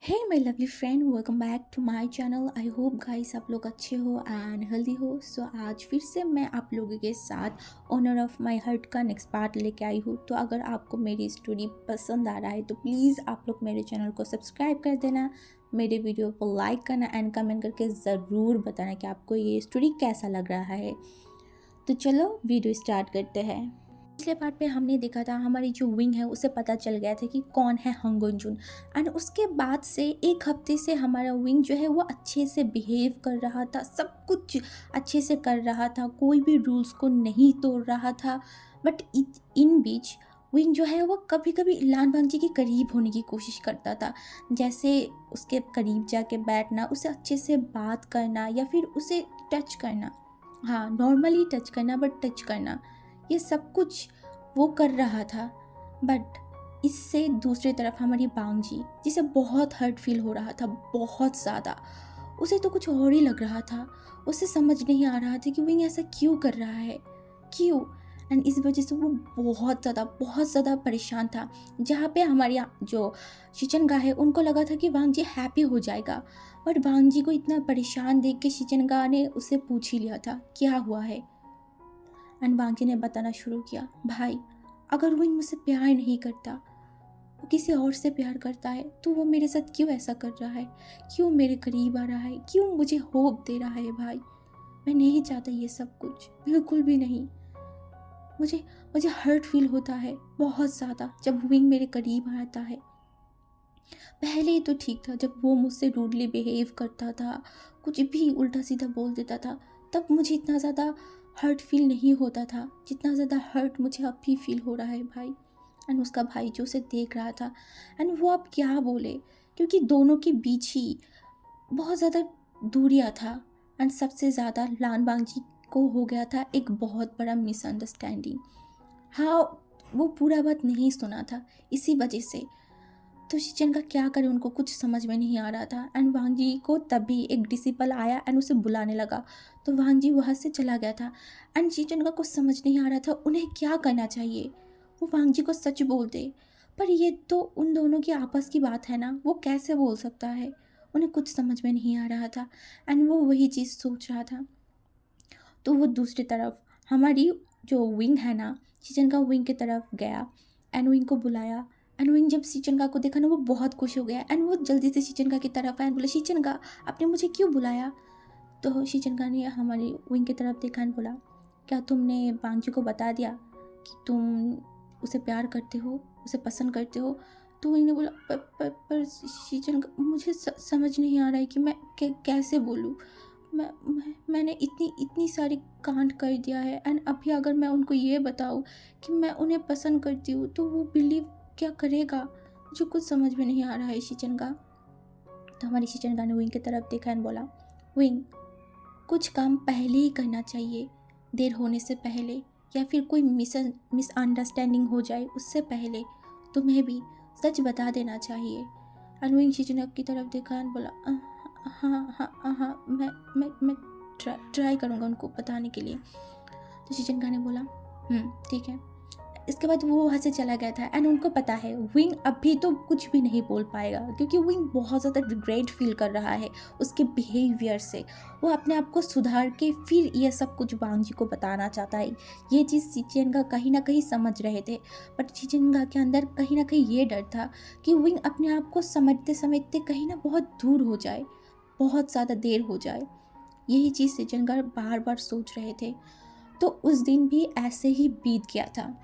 Hey my lovely friend, welcome back to my channel. I hope guys आप लोग अच्छे हो एंड हेल्दी हो। सो आज फिर से मैं आप लोगों के साथ ओनर ऑफ माय हार्ट का नेक्स्ट पार्ट लेके आई हूँ। तो अगर आपको मेरी स्टोरी पसंद आ रहा है तो प्लीज़ आप लोग मेरे चैनल को सब्सक्राइब कर देना, मेरे वीडियो को लाइक करना एंड कमेंट करके ज़रूर बताना कि आपको ये स्टोरी कैसा लग रहा है। तो चलो वीडियो स्टार्ट करते हैं। पिछले पार्ट पे हमने देखा था हमारी जो विंग है उसे पता चल गया था कि कौन है हंगुंजुन। एंड उसके बाद से एक हफ्ते से हमारा विंग जो है वो अच्छे से बिहेव कर रहा था, सब कुछ अच्छे से कर रहा था, कोई भी रूल्स को नहीं तोड़ रहा था। बट इन बीच विंग जो है वो कभी कभी लान बांगजी के करीब होने की कोशिश करता था, जैसे उसके करीब जाके बैठना, उसे अच्छे से बात करना या फिर उसे टच करना। हाँ, नॉर्मली टच करना बट टच करना, ये सब कुछ वो कर रहा था। बट इससे दूसरी तरफ हमारी बांगजी, जिसे बहुत हर्ट फील हो रहा था, बहुत ज़्यादा, उसे तो कुछ और ही लग रहा था। उसे समझ नहीं आ रहा था कि विंग ऐसा क्यों कर रहा है, क्यों। एंड इस वजह से वो बहुत ज़्यादा परेशान था। जहाँ पे हमारे जो शिचनगा है उनको लगा था कि वांगजी हैप्पी हो जाएगा, बट वांगजी को इतना परेशान देख के शिचनगा ने उससे पूछ ही लिया था क्या हुआ है। एंड वांगी ने बताना शुरू किया, भाई अगर वो मुझसे प्यार नहीं करता, वो किसी और से प्यार करता है, तो वो मेरे साथ क्यों ऐसा कर रहा है, क्यों मेरे करीब आ रहा है, क्यों मुझे होप दे रहा है। भाई मैं नहीं चाहता ये सब कुछ, बिल्कुल भी नहीं। मुझे मुझे हर्ट फील होता है बहुत ज़्यादा जब विंग मेरे करीब आता है। पहले तो ठीक था, जब वो मुझसे रूडली बिहेव करता था, कुछ भी उल्टा सीधा बोल देता था, तब मुझे इतना ज़्यादा हर्ट फील नहीं होता था जितना ज़्यादा हर्ट मुझे अब भी फील हो रहा है भाई। एंड उसका भाई जो उसे देख रहा था, एंड वो अब क्या बोले, क्योंकि दोनों के बीच ही बहुत ज़्यादा दूरियाँ था। एंड सबसे ज़्यादा लान बांगजी को हो गया था एक बहुत बड़ा मिसअंडरस्टैंडिंग। हाँ, वो पूरा बात नहीं सुना था, इसी वजह से तो शिचन का क्या करे, उनको कुछ समझ में नहीं आ रहा था। एंड वांगजी को तभी एक डिसिपल आया एंड उसे बुलाने लगा, तो वांगजी वहाँ से चला गया था। एंड शिचन का कुछ समझ नहीं आ रहा था उन्हें क्या करना चाहिए। वो वांगजी को सच बोल दे, पर ये तो उन दोनों की आपस की बात है ना, वो कैसे बोल सकता है। उन्हें कुछ समझ में नहीं आ रहा था एंड वो वही चीज़ सोच रहा था। तो वो दूसरी तरफ हमारी जो विंग है ना, शिचन का विंग की तरफ गया एंड विंग को बुलाया। एंड विंग जब शिचनका को देखा ना, वो बहुत खुश हो गया एंड वो जल्दी से शिचनका की तरफ आया एंड बोला, शिचनका आपने मुझे क्यों बुलाया। तो शिचनका ने हमारी विंग की तरफ देखा एंड बोला, क्या तुमने बांगजी को बता दिया कि तुम उसे प्यार करते हो, उसे पसंद करते हो। तो विंग ने बोला, पर शिचनका मुझे समझ नहीं आ रहा है कि मैं कैसे बोलूँ। मैंने इतनी इतनी सारी कांड कर दिया है एंड अभी अगर मैं उनको ये बताऊँ कि मैं उन्हें पसंद करती हूँ तो वो बिलीव क्या करेगा। मुझे कुछ समझ में नहीं आ रहा है शिचन का। तो हमारी शिचन का ने विंग की तरफ देखा एंड बोला, विंग कुछ काम पहले ही करना चाहिए, देर होने से पहले, या फिर कोई मिसअंडरस्टैंडिंग हो जाए उससे पहले तुम्हें भी सच बता देना चाहिए। एंड विंग शिचन की तरफ देखा एंड बोला, हाँ हाँ हाँ हाँ, मैं ट्राई करूँगा उनको बताने के लिए। तो शिचनका ने बोला, ठीक है। इसके बाद वो वहाँ से चला गया था एंड उनको पता है विंग अभी तो कुछ भी नहीं बोल पाएगा, क्योंकि विंग बहुत ज़्यादा रिग्रेट फील कर रहा है उसके बिहेवियर से। वो अपने आप को सुधार के फिर ये सब कुछ वांगजी को बताना चाहता है। ये चीज़ शिचनका कहीं ना कहीं समझ रहे थे, बट शिचनका के अंदर कहीं ना कहीं ये डर था कि विंग अपने आप को समझते समझते कहीं ना बहुत दूर हो जाए, बहुत ज़्यादा देर हो जाए। यही चीज़ शिचनका बार बार सोच रहे थे। तो उस दिन भी ऐसे ही बीत गया था।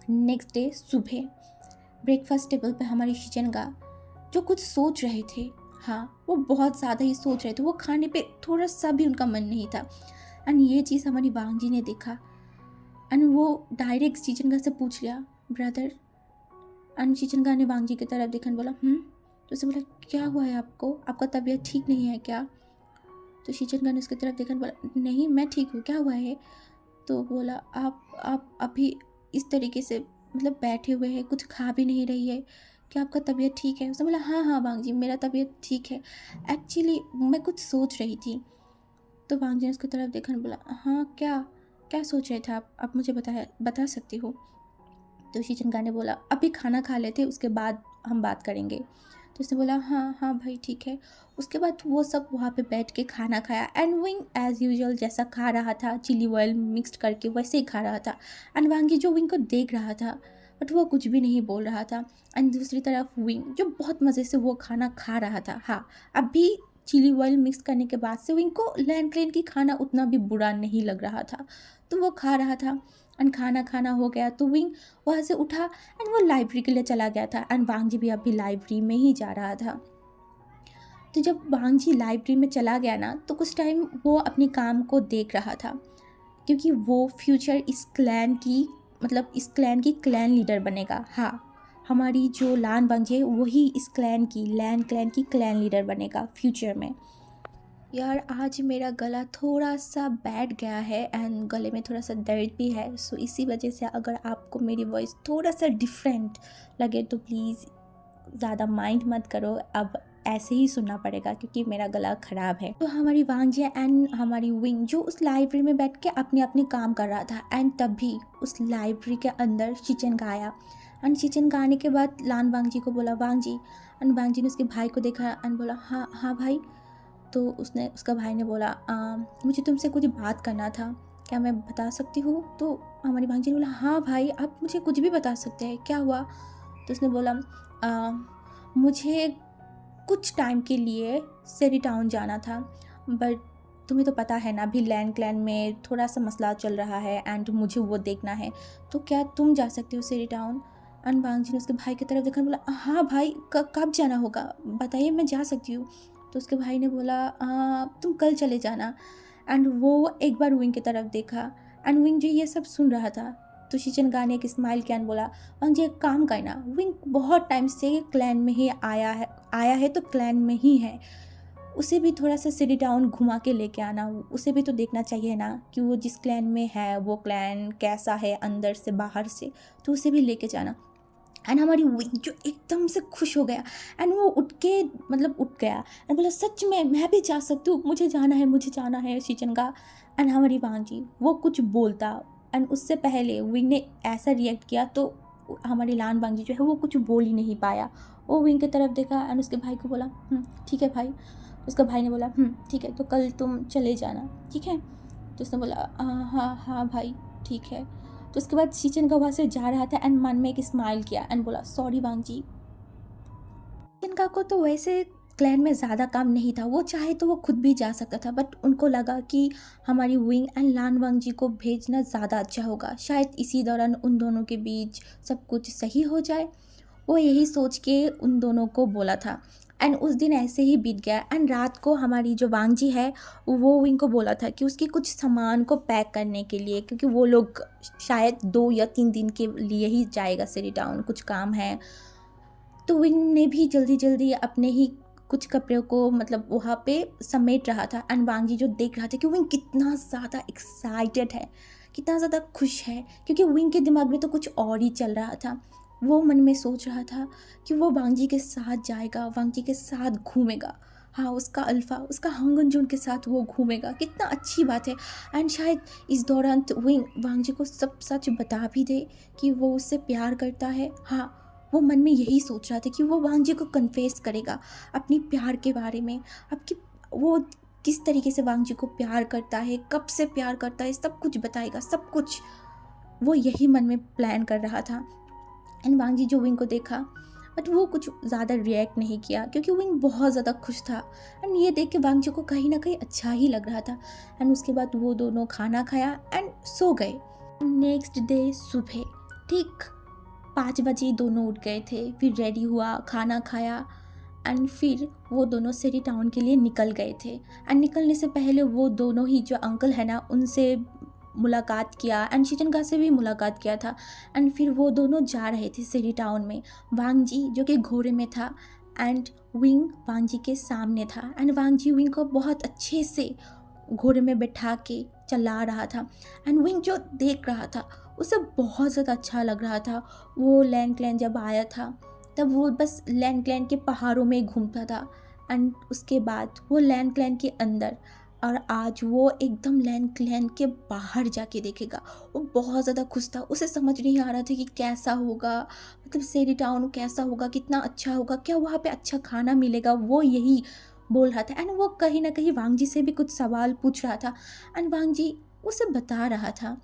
नेक्स्ट डे सुबह ब्रेकफास्ट टेबल पे हमारी शिचनगा जो कुछ सोच रहे थे, हाँ वो बहुत ज़्यादा ही सोच रहे थे, वो खाने पे थोड़ा सा भी उनका मन नहीं था। एंड ये चीज़ हमारी वांगजी ने देखा एंड वो डायरेक्ट शिचनगा से पूछ लिया, ब्रदर। एंड शिचनगा ने वांगजी की तरफ देखा बोला, तो उसे बोला, क्या हुआ है आपको, आपका तबीयत ठीक नहीं है क्या। तो शिचनगा ने उसकी तरफ देखा बोला, नहीं मैं ठीक हूँ, क्या हुआ है। तो बोला, आप अभी इस तरीके से मतलब बैठे हुए हैं, कुछ खा भी नहीं रही है, क्या आपका तबीयत ठीक है। उसने बोला, हाँ हाँ वांगजी मेरा तबीयत ठीक है, एक्चुअली मैं कुछ सोच रही थी। तो वांगजी ने उसकी तरफ देखा और बोला, हाँ क्या क्या सोच रहे थे आप मुझे बता सकती हो। तो शिचनका ने बोला, अभी खाना खा लेते उसके बाद हम बात करेंगे। तो उसने बोला हाँ हाँ भाई ठीक है। उसके बाद वो सब वहाँ पे बैठ के खाना खाया एंड विंग एज़ यूजुअल जैसा खा रहा था, चिली ऑयल मिक्स्ड करके वैसे ही खा रहा था। एंड वांगी जो विंग को देख रहा था बट वो कुछ भी नहीं बोल रहा था। एंड दूसरी तरफ विंग जो बहुत मज़े से वो खाना खा रहा था। हाँ, अभी चिली ऑयल मिक्स करने के बाद से विंग को लैंड क्लेन की खाना उतना भी बुरा नहीं लग रहा था, तो वो खा रहा था। एंड खाना खाना हो गया तो विंग वहाँ से उठा एंड वो लाइब्रेरी के लिए चला गया था एंड वांगजी भी अभी लाइब्रेरी में ही जा रहा था। तो जब वांगजी लाइब्रेरी में चला गया ना तो कुछ टाइम वो अपने काम को देख रहा था, क्योंकि वो फ्यूचर इस क्लैन की मतलब इस क्लैन की क्लैन लीडर बनेगा। हाँ, हमारी जो लान वांगजी है वही इस क्लैन की लैन क्लैन की क्लैन लीडर बनेगा फ्यूचर में। यार आज मेरा गला थोड़ा सा बैठ गया है एंड गले में थोड़ा सा दर्द भी है, सो इसी वजह से अगर आपको मेरी वॉइस थोड़ा सा डिफरेंट लगे तो प्लीज़ ज़्यादा माइंड मत करो, अब ऐसे ही सुनना पड़ेगा क्योंकि मेरा गला ख़राब है। तो हमारी वांगजी एंड हमारी विंग जो उस लाइब्रेरी में बैठ के अपने अपने काम कर रहा था एंड तभी उस लाइब्रेरी के अंदर चिचन का आया। एंड चिचन का आने के बाद लान वांगजी को बोला वांगजी, एंड वांगजी ने उसके भाई को देखा एंड बोला हाँ हाँ भाई। तो उसका भाई ने बोला मुझे तुमसे कुछ बात करना था, क्या मैं बता सकती हूँ? तो हमारी भांजी ने बोला हाँ भाई आप मुझे कुछ भी बता सकते हैं, क्या हुआ? तो उसने बोला मुझे कुछ टाइम के लिए सेरी टाउन जाना था, बट तुम्हें तो पता है ना अभी लैंड क्लैन में थोड़ा सा मसला चल रहा है एंड मुझे वो देखना है, तो क्या तुम जा सकते हो सेरी टाउन? एंड वांगजी ने उसके भाई की तरफ देखा, बोला हाँ भाई कब जाना होगा बताइए, मैं जा सकती हूँ। तो उसके भाई ने बोला तुम कल चले जाना। एंड वो एक बार विंग की तरफ देखा एंड विंग जो ये सब सुन रहा था तो शिचन गाने एक स्माइल किया एंड बोला वांग जी एक काम करना, विंग बहुत टाइम से क्लैन में ही आया है तो क्लैन में ही है, उसे भी थोड़ा सा सिटी टाउन घुमा के लेके आना, उसे भी तो देखना चाहिए ना कि वो जिस क्लैन में है वो क्लैन कैसा है अंदर से बाहर से, तो उसे भी लेके जाना। एंड हमारी विंग जो एकदम से खुश हो गया एंड वो उठ गया एंड बोला सच में मैं भी जा सकती हूँ, मुझे जाना है शीचन का। एंड हमारी वांजी वो कुछ बोलता एंड उससे पहले विंग ने ऐसा रिएक्ट किया तो हमारी लान वांजी जो है वो कुछ बोल ही नहीं पाया। वो विंग की तरफ देखा एंड उसके भाई को बोला ठीक है भाई। उसका भाई ने बोला ठीक है तो कल तुम चले जाना, ठीक है? तो उसने बोला हाँ हाँ भाई ठीक है। तो उसके बाद शीचन का वहाँ से जा रहा था एंड मन में एक स्माइल किया एंड बोला सॉरी वांगजी। शीचन का को तो वैसे क्लैन में ज़्यादा काम नहीं था, वो चाहे तो वो खुद भी जा सकता था, बट उनको लगा कि हमारी विंग एंड लान वांगजी को भेजना ज़्यादा अच्छा होगा, शायद इसी दौरान उन दोनों के बीच सब कुछ सही हो जाए। वो यही सोच के उन दोनों को बोला था एंड उस दिन ऐसे ही बीत गया। एंड रात को हमारी जो वांगजी है वो विंग को बोला था कि उसके कुछ सामान को पैक करने के लिए, क्योंकि वो लोग शायद 2 या 3 दिन के लिए ही जाएगा सिटी टाउन, कुछ काम है। तो विंग ने भी जल्दी जल्दी अपने ही कुछ कपड़ों को वहाँ पे समेट रहा था एंड वांगजी जो देख रहा था कि विंग कितना ज़्यादा एक्साइटेड है, कितना ज़्यादा खुश है, क्योंकि विंग के दिमाग में तो कुछ और ही चल रहा था। वो मन में सोच रहा था कि वो वांगजी के साथ जाएगा, वांगजी के साथ घूमेगा, हाँ उसका अल्फ़ा उसका हंगनजून के साथ वो घूमेगा, कितना अच्छी बात है। एंड शायद इस दौरान तो विंग वांगजी को सब सच बता भी दे कि वो उससे प्यार करता है। हाँ, वो मन में यही सोच रहा था कि वो वांगजी को कन्फेस करेगा अपनी प्यार के बारे में, आपकी वो किस तरीके से वांगजी को प्यार करता है, कब से प्यार करता है, सब कुछ बताएगा, सब कुछ वो यही मन में प्लान कर रहा था। एंड वांगजी जो विंग को देखा बट वो कुछ ज़्यादा रिएक्ट नहीं किया क्योंकि विंग बहुत ज़्यादा खुश था एंड ये देख के वांगजी को कहीं ना कहीं अच्छा ही लग रहा था। एंड उसके बाद वो दोनों खाना खाया एंड सो गए। नेक्स्ट डे सुबह ठीक 5 बजे दोनों उठ गए थे, फिर रेडी हुआ, खाना खाया एंड फिर वो दोनों सिटी टाउन के लिए निकल गए थे। एंड निकलने से पहले वो दोनों ही जो अंकल है ना उनसे मुलाकात किया एंड शीचनका से भी मुलाकात किया था। एंड फिर वो दोनों जा रहे थे सिटी टाउन में, वांगजी जो कि घोड़े में था एंड विंग वांगजी के सामने था। एंड वांगजी विंग को बहुत अच्छे से घोड़े में बैठा के चला रहा था एंड विंग जो देख रहा था उसे बहुत ज़्यादा अच्छा लग रहा था। वो लैंड क्लैन जब आया था तब वो बस लैंड क्लैन के पहाड़ों में घूमता था एंड उसके बाद वो लैंड क्लैन के अंदर और आज वो एकदम लैन क्लैन के बाहर जाके देखेगा। वो बहुत ज़्यादा खुश था, उसे समझ नहीं आ रहा था कि कैसा होगा, मतलब सेरी टाउन कैसा होगा, कितना अच्छा होगा, क्या वहाँ पे अच्छा खाना मिलेगा, वो यही बोल रहा था। एंड वो कहीं ना कहीं वांग जी से भी कुछ सवाल पूछ रहा था। एंड वांग जी उसे बता रहा था,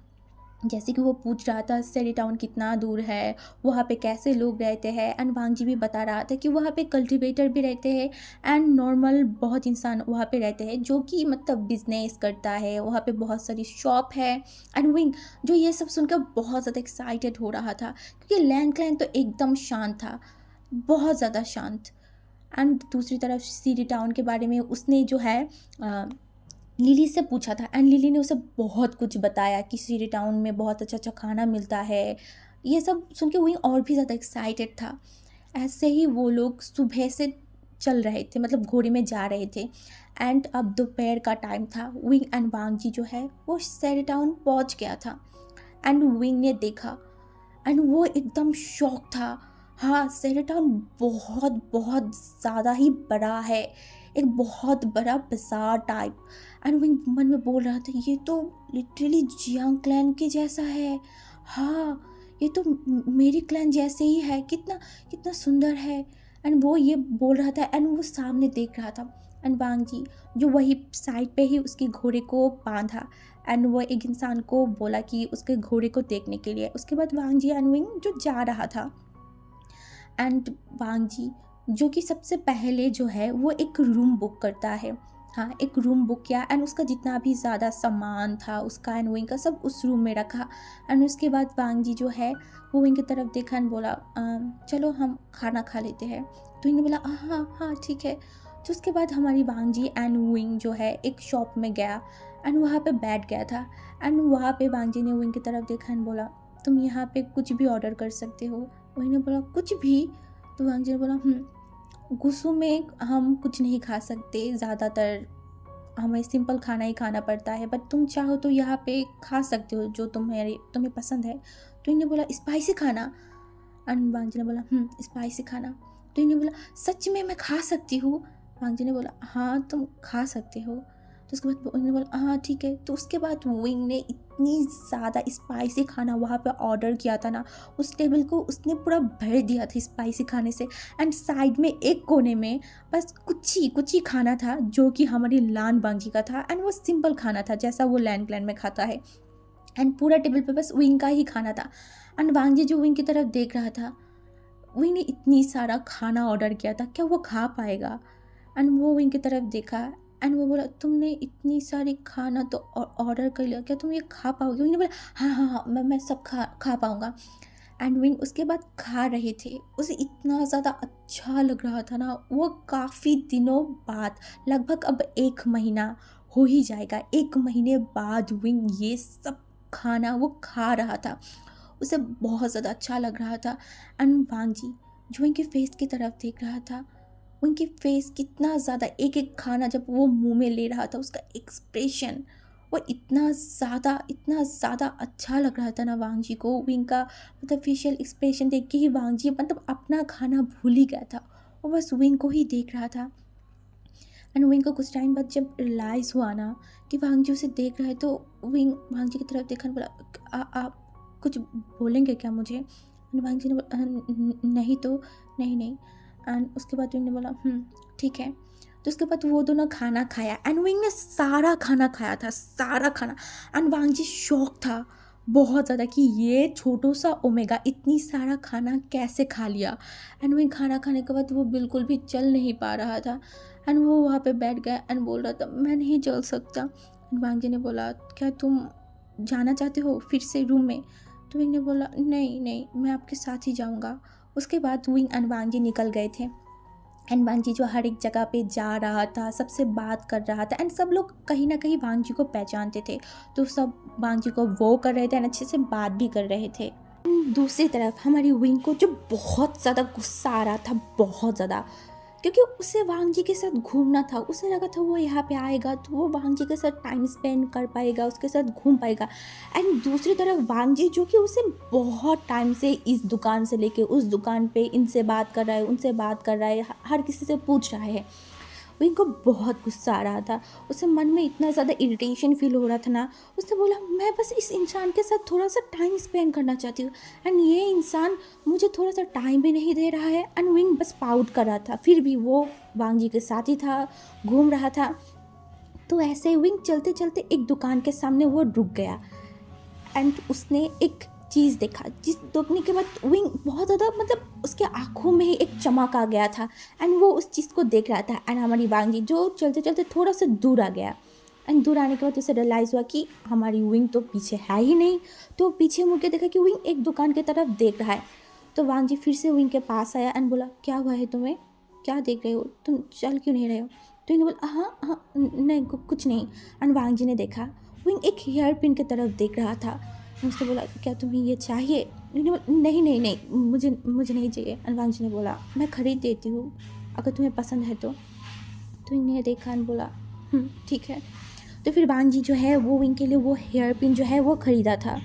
जैसे कि वो पूछ रहा था सेरी टाउन कितना दूर है, वहाँ पे कैसे लोग रहते हैं। एंड वांग जी भी बता रहा था कि वहाँ पे कल्टीवेटर भी रहते हैं एंड नॉर्मल बहुत इंसान वहाँ पे रहते हैं जो कि मतलब बिजनेस करता है, वहाँ पे बहुत सारी शॉप है। एंड विंग जो ये सब सुनकर बहुत ज़्यादा एक्साइटेड हो रहा था, क्योंकि लैंड क्लैन तो एकदम शांत था, बहुत ज़्यादा शांत। एंड दूसरी तरफ सीरी टाउन के बारे में उसने जो है लिली से पूछा था। एंड लिली ने उसे बहुत कुछ बताया कि सीरी टाउन में बहुत अच्छा अच्छा खाना मिलता है। ये सब सुन के वही और भी ज़्यादा एक्साइटेड था। ऐसे ही वो लोग सुबह से चल रहे थे, मतलब घोड़े में जा रहे थे। एंड अब दोपहर का टाइम था। विंग एंड वांग जी जो है वो सेरी टाउन पहुँच गया था। एंड विंग ने देखा एंड वो एकदम शॉक था। हाँ, सेरेटाउन बहुत बहुत ज़्यादा ही बड़ा है, एक बहुत बड़ा बाजार टाइप। एंड वो मन में बोल रहा था ये तो लिटरली जियांग क्लैन के जैसा है। हाँ, ये तो मेरी क्लैन जैसे ही है, कितना कितना सुंदर है। एंड वो ये बोल रहा था एंड वो सामने देख रहा था। एंड वांग जी जो वही साइड पे ही उसके घोड़े को बांधा। एंड वो एक इंसान को बोला कि उसके घोड़े को देखने के लिए। उसके बाद वांग जी एंड विंग जो जा रहा था। एंड वांग जी जो कि सबसे पहले जो है वो एक रूम बुक करता है। हाँ, एक रूम बुक किया एंड उसका जितना भी ज़्यादा सामान था उसका एंड विंग का सब उस रूम में रखा। एंड उसके बाद वांग जी जो है वो विंग की तरफ देखा एंड बोला चलो हम खाना खा लेते हैं। तो विंग ने बोला हाँ हाँ ठीक है। तो उसके बाद हमारी वांग जी एंड विंग जो है एक शॉप में गया एंड वहाँ पे बैठ गया था। एंड वहाँ पे वांग जी ने विंग की तरफ देखा एंड बोला तुम यहाँ पे कुछ भी ऑर्डर कर सकते हो। वही ने बोला कुछ भी। तो वांग जी ने बोला गुस्सों में हम कुछ नहीं खा सकते, ज़्यादातर हमें सिंपल खाना ही खाना पड़ता है, बट तुम चाहो तो यहाँ पे खा सकते हो जो तुम्हें पसंद है। तो इन्हें बोला स्पाइसी खाना। एंड वांग जी ने बोला स्पाइसी खाना। तो इन्हें बोला सच में मैं खा सकती हूँ। वांग जी ने बोला हाँ तुम खा सकते हो। तो उसके बाद उन्होंने बोला हाँ ठीक है। तो उसके बाद विंग ने इतनी ज़्यादा स्पाइसी खाना वहाँ पे ऑर्डर किया था ना, उस टेबल को उसने पूरा भर दिया था स्पाइसी खाने से। एंड साइड में एक कोने में बस कुछ ही खाना था जो कि हमारी लान बांगी का था। एंड वो सिंपल खाना था जैसा वो लैंड क्लैन में खाता है। एंड पूरा टेबल पे बस विंग का ही खाना था। एंड वांग जी जो विंग की तरफ देख रहा था, विंग ने इतनी सारा खाना ऑर्डर किया था, क्या वो खा पाएगा। एंड वो विंग की तरफ देखा एंड वो बोला तुमने इतनी सारी खाना तो ऑर्डर कर लिया, क्या तुम ये खा पाओगे। विंग ने बोला हाँ हाँ हाँ मैं सब खा पाऊँगा। एंड विंग उसके बाद खा रहे थे, उसे इतना ज़्यादा अच्छा लग रहा था ना। वो काफ़ी दिनों बाद, लगभग अब 1 महीना हो ही जाएगा, 1 महीने बाद विंग ये सब खाना वो खा रहा था। उसे बहुत ज़्यादा अच्छा लग रहा था। एंड वांग जी जो उनके फेस की तरफ देख रहा था, उनकी फेस कितना ज़्यादा एक एक खाना जब वो मुंह में ले रहा था उसका एक्सप्रेशन वो इतना ज़्यादा अच्छा लग रहा था ना वांग जी को। विंग का मतलब फेशियल एक्सप्रेशन देख के ही वांग जी मतलब अपना खाना भूल ही गया था, वो बस विंग को ही देख रहा था। एंड विंग को कुछ टाइम बाद जब रियलाइज़ हुआ ना कि वांग जी उसे देख रहा है, तो विंग वांग जी की तरफ देखा और बोला आप कुछ बोलेंगे क्या मुझे। एंड वांग जी ने बोला नहीं तो नहीं नहीं। एंड उसके बाद विंग ने बोला ठीक है। तो उसके बाद वो दोनों खाना खाया एंड विंग ने सारा खाना खाया था, सारा खाना। एंड वांग जी शौक था बहुत ज़्यादा कि ये छोटू सा ओमेगा इतनी सारा खाना कैसे खा लिया। एंड विंग खाना खाने के बाद वो बिल्कुल भी चल नहीं पा रहा था। एंड वो वहाँ पे बैठ गया एंड बोल रहा था मैं नहीं चल सकता। एंड वांग जी ने बोला क्या तुम जाना चाहते हो फिर से रूम में। तो विंग ने बोला नहीं नहीं मैं आपके साथ ही जाऊँगा। उसके बाद विंग एंड वांग जी निकल गए थे। एंड वांग जी जो हर एक जगह पे जा रहा था, सबसे बात कर रहा था। एंड सब लोग कहीं ना कहीं वांग जी को पहचानते थे, तो सब वांग जी को वो कर रहे थे एंड अच्छे से बात भी कर रहे थे। दूसरी तरफ हमारी विंग को जो बहुत ज़्यादा गुस्सा आ रहा था, बहुत ज़्यादा, क्योंकि उसे वांग जी के साथ घूमना था। उसे लगा था वो यहाँ पे आएगा तो वो वांग जी के साथ टाइम स्पेंड कर पाएगा, उसके साथ घूम पाएगा। एंड दूसरी तरफ वांग जी जो कि उसे बहुत टाइम से इस दुकान से लेके उस दुकान पे इनसे बात कर रहा है, उनसे बात कर रहा है, हर किसी से पूछ रहा है। विंग को बहुत गुस्सा आ रहा था, उसे मन में इतना ज़्यादा इरिटेशन फील हो रहा था ना। उसने बोला मैं बस इस इंसान के साथ थोड़ा सा टाइम स्पेंड करना चाहती हूँ एंड ये इंसान मुझे थोड़ा सा टाइम भी नहीं दे रहा है। एंड विंग बस पाउट कर रहा था, फिर भी वो वांग जी के साथ ही था, घूम रहा था। तो ऐसे ही विंग चलते चलते एक दुकान के सामने वो रुक गया एंड उसने एक चीज़ देखा, जिस देखने के बाद विंग बहुत ज़्यादा मतलब उसके आँखों में ही एक चमक आ गया था एंड वो उस चीज़ को देख रहा था। एंड हमारी वांग जी जो चलते चलते थोड़ा सा दूर आ गया एंड दूर आने के बाद उसे रियलाइज़ हुआ कि हमारी विंग तो पीछे है ही नहीं। तो पीछे मुड़ के देखा कि विंग एक दुकान की तरफ देख रहा है। तो वांग जी फिर से विंग के पास आया एंड बोला क्या हुआ है तुम्हें, क्या देख रहे हो, तुम चल क्यों नहीं रहे हो। तो विंग बोला हाँ हाँ नहीं कुछ नहीं। एंड वांग जी ने देखा विंग एक हेयर पिन की तरफ देख रहा था। उसने बोला क्या तुम्हें ये चाहिए। बोला नहीं नहीं नहीं मुझे नहीं चाहिए। एंड वांग जी ने बोला मैं खरीद देती हूँ अगर तुम्हें पसंद है तो इन्हें देखा एंड बोला ठीक है। तो फिर वांग जी जो है वो विंग के लिए वो हेयर पिन जो है वो ख़रीदा था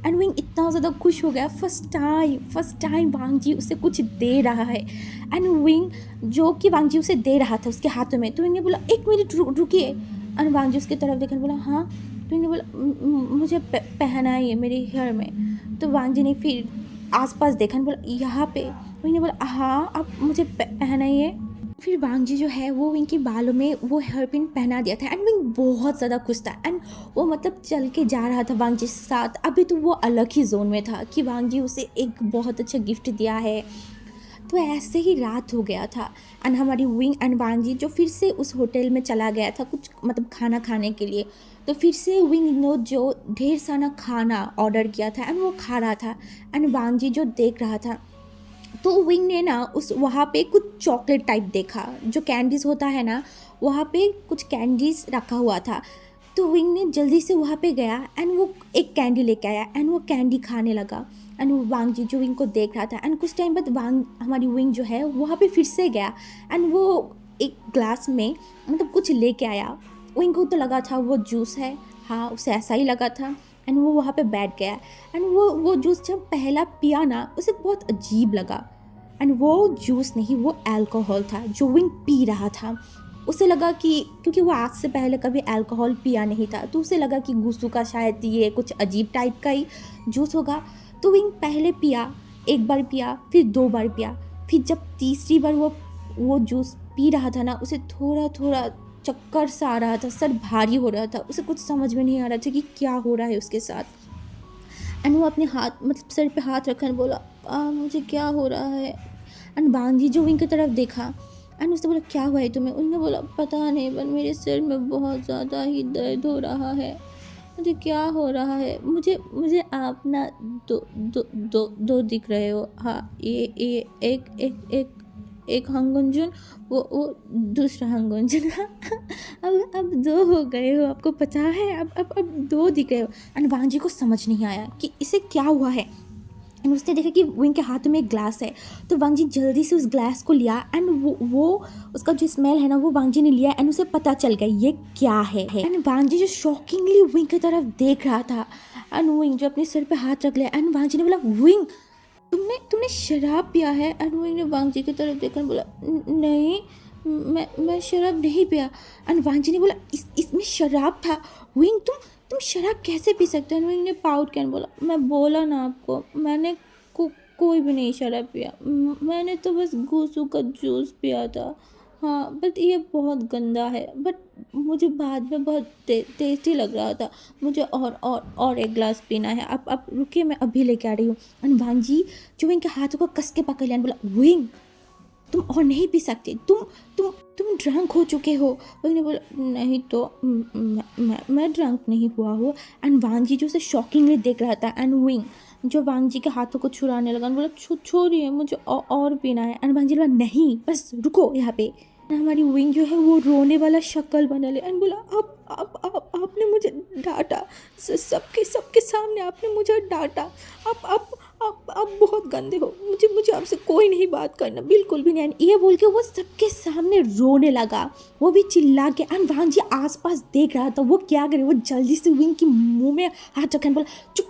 एंड विंग इतना ज़्यादा खुश हो गया। फर्स्ट टाइम वांग जी उसे कुछ दे रहा है एंड विंग जो कि वांग जी उसे दे रहा था उसके हाथों में। तो विंग ने बोला एक मिनट रुकिए। एंड वांग जी उसकी तरफ देखकर बोला हाँ। तो विंग ने बोला मुझे पहना है ये मेरे हेयर में। तो वांग जी ने फिर आसपास देखा बोला यहाँ पे। विंग ने बोला हाँ अब मुझे पहना ही है। फिर वांग जी जो है वो विंग के बालों में वो हेयर पिन पहना दिया था एंड विंग बहुत ज़्यादा खुश था एंड वो मतलब चल के जा रहा था वांग जी के साथ। अभी तो वो अलग ही जोन में था कि वांग जी उसे एक बहुत अच्छा गिफ्ट दिया है। तो ऐसे ही रात हो गया था एंड हमारी विंग एंड वांग जी जो फिर से उस होटल में चला गया था कुछ मतलब खाना खाने के लिए। तो फिर से विंग ने जो ढेर सारा खाना ऑर्डर किया था एंड वो खा रहा था एंड वांग जी जो देख रहा था। तो विंग ने ना उस वहाँ पे कुछ चॉकलेट टाइप देखा, जो कैंडीज़ होता है ना वहाँ पे कुछ कैंडीज़ रखा हुआ था। तो विंग ने जल्दी से वहाँ पे गया एंड वो एक कैंडी लेके आया एंड वो कैंडी खाने लगा एंड वांग जी जो विंग को देख रहा था। एंड कुछ टाइम बाद वांग हमारी विंग जो है वहाँ पे फिर से गया एंड वो एक ग्लास में मतलब कुछ लेके आया। विंग को तो लगा था वो जूस है, हाँ उसे ऐसा ही लगा था एंड वो वहाँ पे बैठ गया एंड वो जूस जब पहला पिया ना उसे बहुत अजीब लगा एंड वो जूस नहीं वो अल्कोहल था जो विंग पी रहा था। उसे लगा कि क्योंकि वो आज से पहले कभी अल्कोहल पिया नहीं था तो उसे लगा कि गुस्सू का शायद ये कुछ अजीब टाइप का ही जूस होगा। तो विंग पहले पिया, एक बार पिया, फिर 2 बार पिया, फिर जब तीसरी बार वो जूस पी रहा था ना उसे थोड़ा थोड़ा चक्कर सा आ रहा था, सर भारी हो रहा था, उसे कुछ समझ में नहीं आ रहा था कि क्या हो रहा है उसके साथ। एंड वो अपने हाथ मतलब सर पे हाथ रखा और बोला मुझे क्या हो रहा है। एंड वांग जी जो विंग की तरफ देखा एंड उसने बोला क्या हुआ है तुम्हें। उन्होंने बोला पता नहीं पर मेरे सिर में बहुत ज़्यादा ही दर्द हो रहा है, मुझे क्या हो रहा है। मुझे आप ना दो दिख रहे हो, हाँ ये एक हंगुंजन वो दूसरा हंगुंजन अब 2 हो गए हो, आपको पता है अब 2 दिख रहे हो। एंड वांग जी को समझ नहीं आया कि इसे क्या हुआ है एंड उसने देखा कि विंग के हाथ में एक ग्लास है। तो वांग जी जल्दी से उस ग्लास को लिया एंड वो उसका जो स्मेल है ना वो वांग जी ने लिया एंड उसे पता चल गया ये क्या है। एंड वांग जी जो शॉकिंगली विंग की तरफ देख रहा था एंड विंग जो अपने सिर पे हाथ रख लिया एंड वांग जी ने बोला विंग तुमने शराब पिया है। एंड विंग ने वांग जी की तरफ देखकर बोला नहीं मैं शराब नहीं पिया। एंड वांग जी ने बोला इसमें शराब था। विंग तुम शराब कैसे पी सकते हो। विंग ने पाउट कर बोला मैं बोला ना आपको मैंने कोई भी नहीं शराब पिया, मैंने तो बस गुसू का जूस पिया था, हाँ बट ये बहुत गंदा है बट मुझे बाद में बहुत टेस्टी लग रहा था, मुझे और एक गिलास पीना है। अब रुकिए मैं अभी लेके आ रही हूँ। एंड वांग जी जो विंग के हाथों को कस के पकड़ लिया बोला विंग तुम और नहीं पी सकते, तुम ड्रंक हो चुके हो। विंग ने बोला नहीं तो मैं ड्रंक नहीं हुआ हूँ। एंड वांग जी जो उसे शॉकिंगली देख रहा था एंड विंग जो वांग जी के हाथों को छुड़ाने लगा बोला छोड़िए मुझे और पीना है। एंड वांग जी बोला नहीं बस रुको यहाँ पे। हमारी विंग जो है वो रोने वाला शक्ल बना ले एंड बोला आपने मुझे डांटा, सबके सामने आपने मुझे डांटा, आप बहुत गंदे हो, मुझे आपसे कोई नहीं बात करना बिल्कुल भी नहीं। ये बोल के वो सबके सामने रोने लगा, वो भी चिल्ला के। एंड वांग जी आसपास देख रहा था वो क्या करे। वो जल्दी से विंग की मुंह में हाथ रखा बोला चुप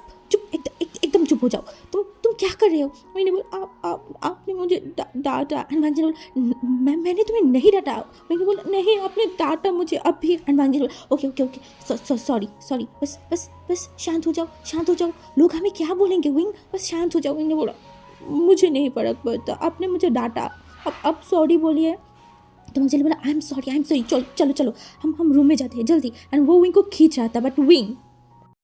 एकदम चुप हो जाओ, तुम तुम क्या कर रहे हो? मैंने बोला आपने मुझे डांटा। हनुमान जी ने बोला मैंने तुम्हें नहीं डांटा। मैंने बोला नहीं आपने डांटा मुझे अभी। हनुमान जी ने बोला okay okay okay sorry sorry, बस बस बस शांत हो जाओ, लोग हमें क्या बोलेंगे विंग, बस शांत हो जाओ। मैंने बोला मुझे नहीं फर्क पड़ता, आपने मुझे डांटा, अब सॉरी बोलिए। तो मुझे बोला आई एम सॉरी चलो चलो चलो हम रूम में जाते हैं जल्दी। एंड वो विंग को खींच रहा था, बट विंग